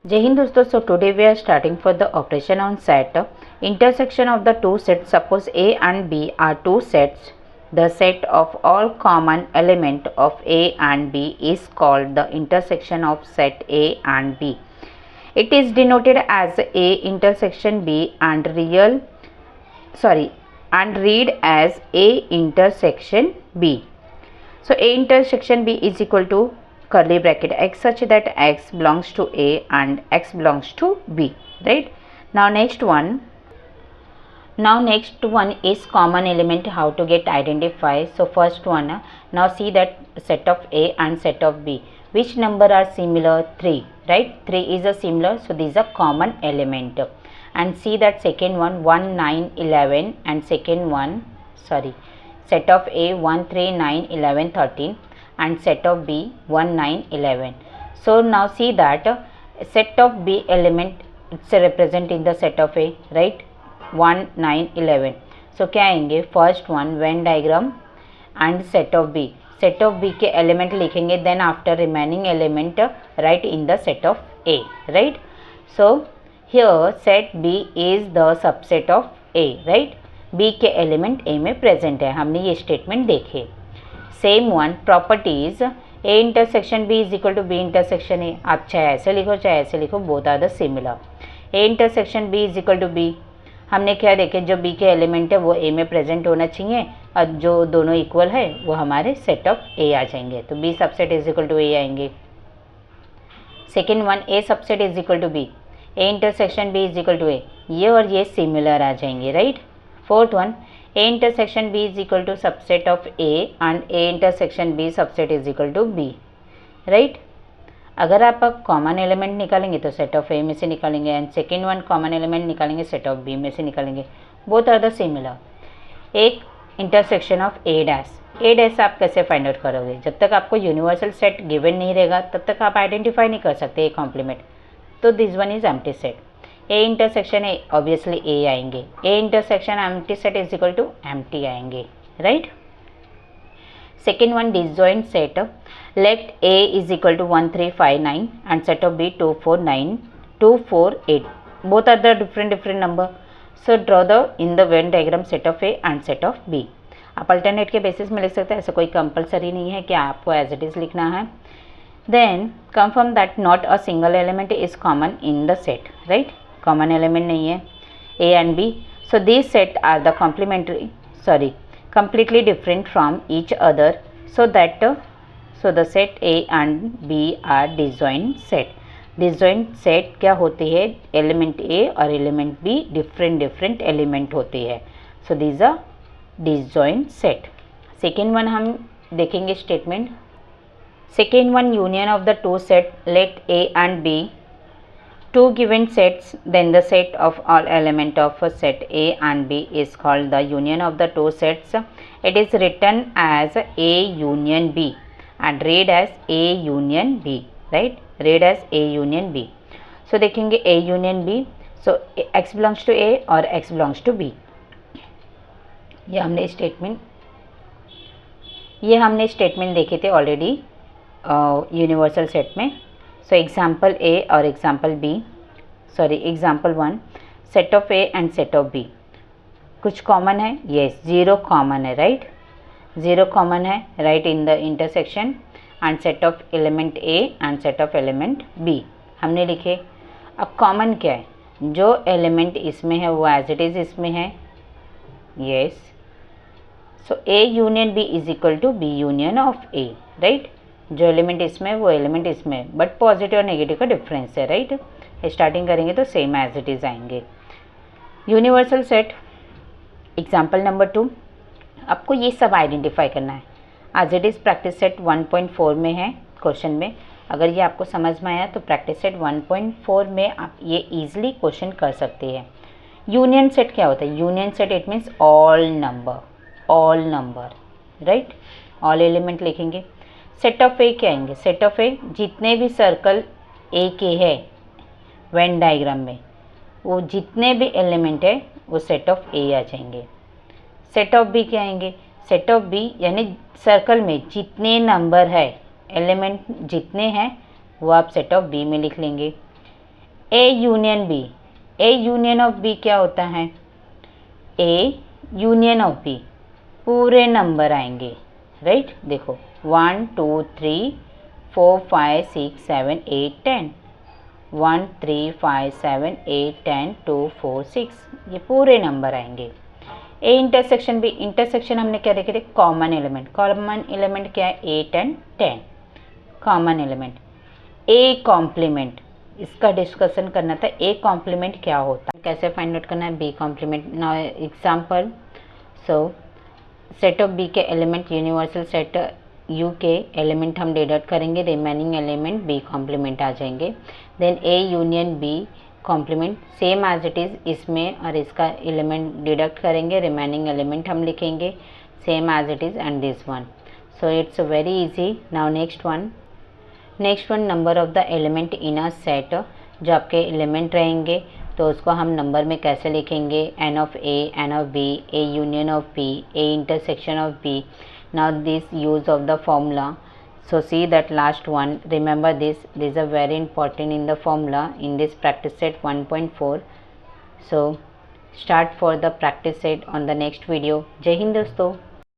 Jai Hind दोस्तों. So today we are starting for the operation on set. Intersection of the two sets. Suppose A and B are two sets. The set of all common element of A and B is called the intersection of set A and B. It is denoted as A intersection B and read as A intersection B. So A intersection B is equal to curly bracket x such that x belongs to A and x belongs to B, right? Now next one is common element, how to get identify. So first one, now see that set of A and set of B, which number are similar? 3, right? 3 is a similar, so this is a common element. And see that second one 1 9 11 and second one set of A 1 3 9 11 13 and set of B 1 9 11. So now see that set of B element it's represent in the set of A, right? 1 9 11. So क्या आएंगे? First one Venn diagram and set of B के element लिखेंगे, then after remaining element right in the set of A, right? So here set B is the subset of A, right? B के element A में present है, हमने ये statement देखे. Same one properties A intersection B is equal to B intersection A. आप चाहे ऐसे लिखो चाहे ऐसे लिखो, both are the similar. A intersection B is equal to B, हमने क्या देखे, जो बी के एलिमेंट है वो ए में प्रेजेंट होना चाहिए और जो दोनों इक्वल है वो हमारे सेट ऑफ ए आ जाएंगे, तो B subset is equal to A आएंगे. Second one A subset is equal to B, A intersection B is equal to A, ये और ये सिमिलर आ जाएंगे, right? Fourth one A intersection B is equal to subset of A and A intersection B subset is equal to B, right? अगर आप common element निकालेंगे तो set of ए में से निकालेंगे and second one common element निकालेंगे set of B में से निकालेंगे, बोथ आर द सिमिलर. एक इंटरसेक्शन ऑफ ए डैश आप कैसे फाइंड आउट करोगे? जब तक आपको यूनिवर्सल सेट गिवन नहीं रहेगा तब तक आप आइडेंटिफाई नहीं कर सकते ए कॉम्प्लीमेंट. तो this one is empty set. A intersection A obviously A आएंगे, A intersection empty set is equal to empty आएंगे, right? Second one disjoint set, let A is equal to 1 3 5 9 and set of B 2 4 9 2 4 8, both are the different number. So draw the in the Venn diagram set of A and set of B. आप alternate के basis में लिख सकते हैं, ऐसा कोई compulsory नहीं है कि आपको एज इट इज लिखना है. Then confirm that not a single element is common in the set, right? Common element नहीं है A and B, so this set are the completely different from each other, so the set A and B are disjoint set. disjoint set क्या होती है? Element A और element B different element होती है, so this a disjoint set. Second one हम देखेंगे statement. Second one union of the two set, let A and B two given sets, then the set of all element of a set A and B is called the union of the two sets. It is written as A union B and read as A union B, right? Read as A union B. So देखेंगे A union B, so x belongs to A और x belongs to B. ये हमने statement देखे थे already universal set में. सो example A और example B, example one, set of A and set of B. कुछ common है? येस, 0 कॉमन है, राइट? 0 कॉमन है, right, in the intersection and set of element A and set of element B हमने लिखे. अब common क्या है? जो एलिमेंट इसमें है वो एज इट इज़ इसमें है, yes. So A union B is equal to B union of A, right? जो एलिमेंट इसमें वो एलिमेंट इसमें, बट पॉजिटिव और नेगेटिव का डिफरेंस है, राइट? स्टार्टिंग करेंगे तो सेम एज इट इज़ आएंगे. यूनिवर्सल सेट एग्जाम्पल नंबर 2, आपको ये सब आइडेंटिफाई करना है. As it is practice set 1.4 में है क्वेश्चन में. अगर ये आपको समझ में आया तो प्रैक्टिस सेट 1.4 में आप ये ईजिली क्वेश्चन कर सकते हैं. यूनियन सेट क्या होता है? Union set it means all number, right? All element लिखेंगे. सेट ऑफ ए क्या आएंगे? सेट ऑफ ए जितने भी सर्कल ए के है वेन डायग्राम में, वो जितने भी एलिमेंट है वो सेट ऑफ ए आ जाएंगे. सेट ऑफ बी क्या आएंगे? सेट ऑफ बी यानी सर्कल में जितने नंबर है, एलिमेंट जितने हैं वो आप सेट ऑफ बी में लिख लेंगे. A union B, A union of B क्या होता है? ए यूनियन ऑफ बी पूरे नंबर आएंगे, राइट। देखो 1 2 3 4 5 6 7 8 10, 1 3 5 7 8 10 2 4 6, ये पूरे नंबर आएंगे। ए इंटरसेक्शन बी, इंटरसेक्शन हमने क्या देखे थे? कॉमन एलिमेंट, कॉमन एलिमेंट क्या है? 8 and 10 common element. A complement, इसका डिस्कशन करना था, ए कॉम्प्लीमेंट क्या होता है, कैसे फाइंड आउट करना है? B complement. Now example, so set of B के एलिमेंट, यूनिवर्सल सेट यू के एलिमेंट हम डिडक्ट करेंगे, रिमेनिंग एलिमेंट बी कॉम्प्लीमेंट आ जाएंगे। Then A union B complement same as it is, इसमें और इसका एलिमेंट डिडक्ट करेंगे, रिमेनिंग एलिमेंट हम लिखेंगे same as it is and this one. So it's very easy. Now next one number of the element in a set, जो आपके element रहेंगे तो उसको हम नंबर में कैसे लिखेंगे? N of A, N of B, A union of B, A intersection of B. Now this use of the formula, so see that last one, remember this is a very important in the formula in this practice set 1.4. so start for the practice set on the next video. Jai Hind दोस्तों।